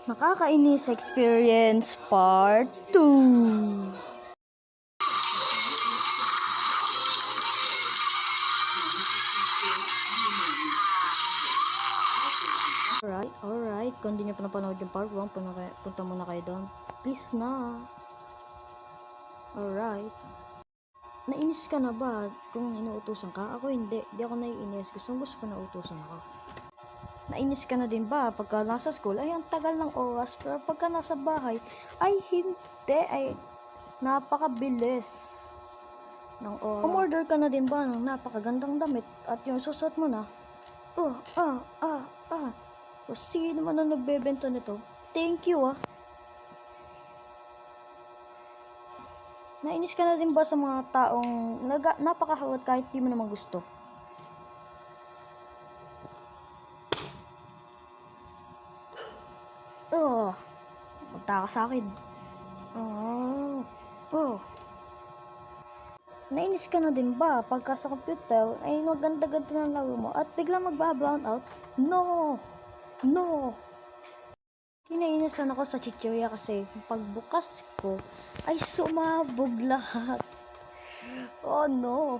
Nakakainis experience part 2. Alright. Kung hindi nyo pa napanood yung part 1, punta muna kayo doon. Please na. Alright. Nainis ka na ba kung inuutusan ka? Ako hindi. Hindi ako naiinis. Gusto ko na utusan ako. Nainis ka na din ba pagka nasa school? Ay, ang tagal ng oras. Pero pagka nasa bahay, ay hindi. Ay, napakabilis ng oras. Umorder ka na din ba ng napakagandang damit at yung susot mo na? O, sino man ang nagbebenta nito? Thank you, ah. Nainis ka na din ba sa mga taong napakahawat kahit di mo naman gusto? Punta ka sa akin. Nainis ka na din ba pagka sa computer ay maganda-ganda ng laro mo at biglang magba-brown out? No! Kinainisan ako sa chichirya kasi pagbukas ko ay sumabog lahat. Oh no!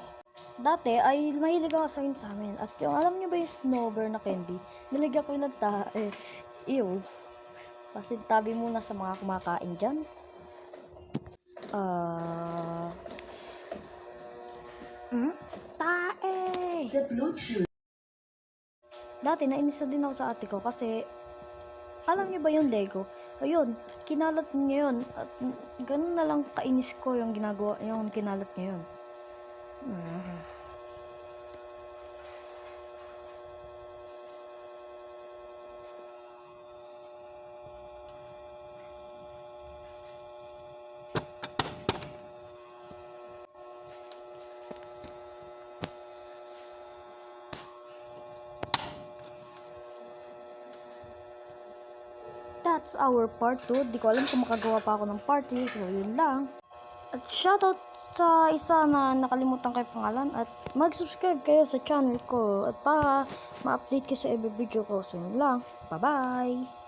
Dati ay mahilig ako sa amin at yung alam niyo ba yung snowbird na candy? Nilagyan ko yung ew. Kasi tabi muna sa mga kumakain dyan. Tae! Dati nainis na din ako sa ate ko kasi alam niyo ba yung Lego? Ayun, kinalat niya yun. At ganun na lang kainis ko yung kinalat niya yun. That's our part 2. Di ko alam kung makagawa pa ako ng part 3. So, yun lang. At shoutout sa isa na nakalimutan kayo pangalan. At mag-subscribe kayo sa channel ko. At para ma-update kayo sa every video ko. So, yun lang. Bye-bye!